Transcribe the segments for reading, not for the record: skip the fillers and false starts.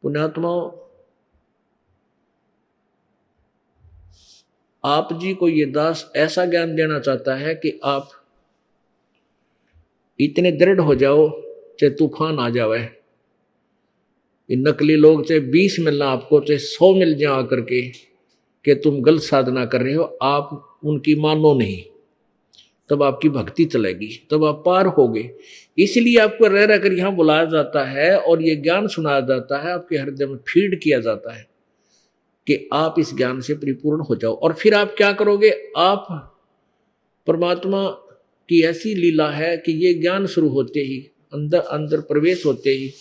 पुण्यात्माओं, आप जी को ये दास ऐसा ज्ञान देना चाहता है कि आप इतने दृढ़ हो जाओ चाहे तूफान आ जावे। ये नकली लोग चाहे 20 मिलना आपको, चाहे 100 मिल जाए आकर के कि तुम गलत साधना कर रहे हो, आप उनकी मानो नहीं, तब आपकी भक्ति चलेगी, तब आप पार होगे। इसलिए आपको रह रह कर यहाँ बुलाया जाता है और ये ज्ञान सुनाया जाता है, आपके हृदय में फीड किया जाता है कि आप इस ज्ञान से परिपूर्ण हो जाओ। और फिर आप क्या करोगे? आप परमात्मा की ऐसी लीला है कि ये ज्ञान शुरू होते ही, अंदर अंदर प्रवेश होते ही,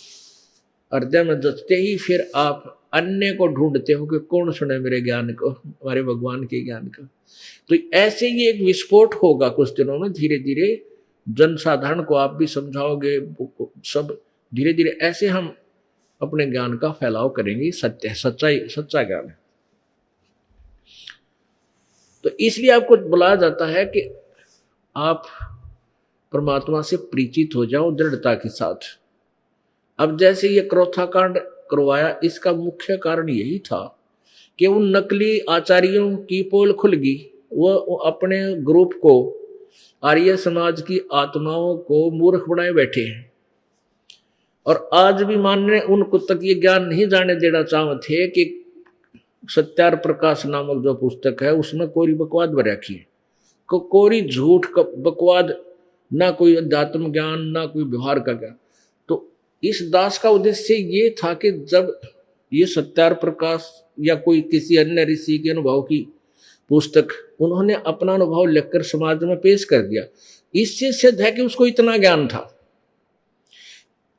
हृदय में दसते ही, फिर आप अन्य को ढूंढते हो कि कौन सुने मेरे ज्ञान को, हमारे भगवान के ज्ञान को। तो ऐसे ही एक विस्फोट होगा कुछ दिनों में। धीरे धीरे जनसाधारण को आप भी समझाओगे, सब धीरे धीरे ऐसे हम अपने ज्ञान का फैलाव करेंगे। सत्य सच्चाई, सच्चा ज्ञान है। तो इसलिए आपको बुलाया जाता है कि आप परमात्मा से परिचित हो जाओ दृढ़ता के साथ। अब जैसे ये क्रोथा कांड करवाया, इसका मुख्य कारण यही था कि उन नकली आचार्यों की पोल खुल गई। वो अपने ग्रुप को, आर्य समाज की आत्माओं को मूर्ख बनाए बैठे हैं। और आज भी मानने उनको तक ये ज्ञान नहीं जाने देना चाहते थे कि सत्यार प्रकाश नामक जो पुस्तक है उसमें कोरी बकवाद भर रखी है, कोरी झूठ का बकवाद, ना कोई अध्यात्म ज्ञान, ना कोई व्यवहार का ज्ञान। तो इस दास का उद्देश्य ये था कि जब ये सत्यार प्रकाश या कोई किसी अन्य ऋषि के अनुभव की पुस्तक उन्होंने अपना अनुभव लिखकर समाज में पेश कर दिया, इससे सिद्ध है कि उसको इतना ज्ञान था।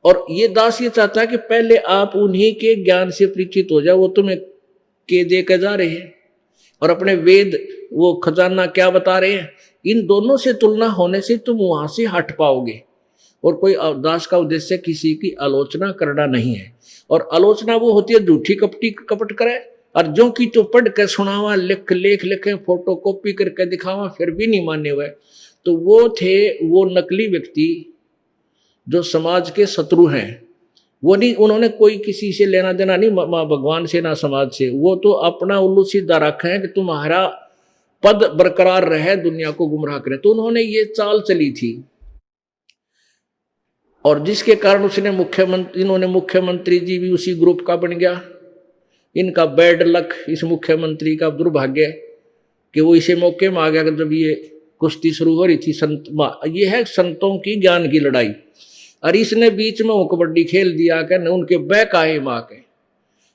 और ये दास ये चाहता है कि पहले आप उन्हीं के ज्ञान से परिचित हो जाओ। वो तुम्हें के दे के जा रहे हैं और अपने वेद, वो खजाना क्या बता रहे हैं, इन दोनों से तुलना होने से तुम वहां से हट पाओगे। और कोई दास का उद्देश्य किसी की आलोचना करना नहीं है। और आलोचना वो होती है झूठी कपटी कपट करे, और जो की तो पढ़ कर सुनावा, लिख लेख लिखे, फोटो कॉपी करके दिखावा, फिर भी नहीं माने हुए। तो वो थे वो नकली व्यक्ति जो समाज के शत्रु हैं। वो नहीं, उन्होंने कोई किसी से लेना देना नहीं, माँ भगवान से ना समाज से। वो तो अपना उल्लू सीधा रखे हैं कि तुम्हारा पद बरकरार रहे, दुनिया को गुमराह करे। तो उन्होंने ये चाल चली थी, और जिसके कारण उसने इन्होंने मुख्यमंत्री जी भी उसी ग्रुप का बन गया। इनका बैड लक, इस मुख्यमंत्री का दुर्भाग्य कि वो इसे मौके में आ गया जब ये कुश्ती शुरू हो रही थी। ये है संतों की ज्ञान की लड़ाई, और इसने बीच में वो कबड्डी खेल दिया कि न उनके बैक आए माँ के।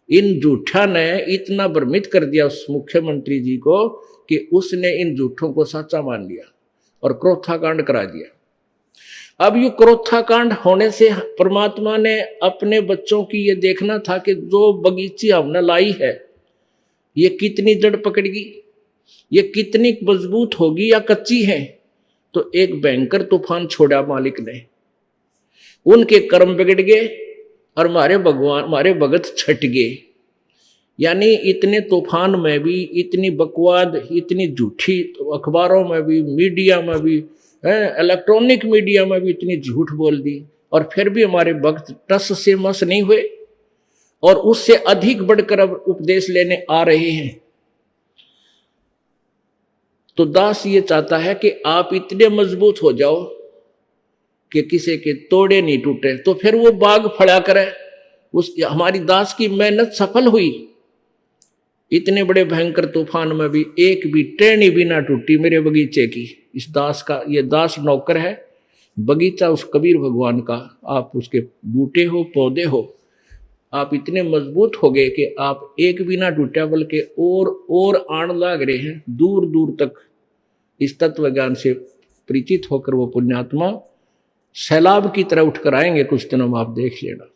इन झूठा ने इतना भ्रमित कर दिया उस मुख्यमंत्री जी को कि उसने इन झूठों को सच्चा मान लिया और क्रोथा कांड करा दिया। अब ये क्रोथा कांड होने से परमात्मा ने अपने बच्चों की ये देखना था कि जो बगीची हमने लाई है ये कितनी जड़ पकड़ेगी, ये कितनी मजबूत होगी या कच्ची है। तो एक भयंकर तूफान छोड़ा मालिक ने, उनके कर्म बिगड़ गए और हमारे भगवान, हमारे भगत छट गए। यानी इतने तूफान में भी इतनी बकवाद, इतनी झूठी, अखबारों में भी, मीडिया में भी, इलेक्ट्रॉनिक मीडिया में भी इतनी झूठ बोल दी, और फिर भी हमारे भक्त टस से मस नहीं हुए और उससे अधिक बढ़कर अब उपदेश लेने आ रहे हैं। तो दास ये चाहता है कि आप इतने मजबूत हो जाओ कि किसी के तोड़े नहीं टूटे, तो फिर वो बाग फड़ा करे। उस हमारी दास की मेहनत सफल हुई। इतने बड़े भयंकर तूफान में भी एक भी टहनी भी ना टूटी मेरे बगीचे की। इस दास का, ये दास नौकर है, बगीचा उस कबीर भगवान का। आप उसके बूटे हो, पौधे हो, आप इतने मजबूत हो गए कि आप एक भी ना टूटा, बल्कि और आण लाग रहे हैं दूर दूर तक। इस तत्व ज्ञान से परिचित होकर वो पुण्यात्मा सैलाब की तरह उठकर आएंगे कुछ दिनों में, आप देख लेना।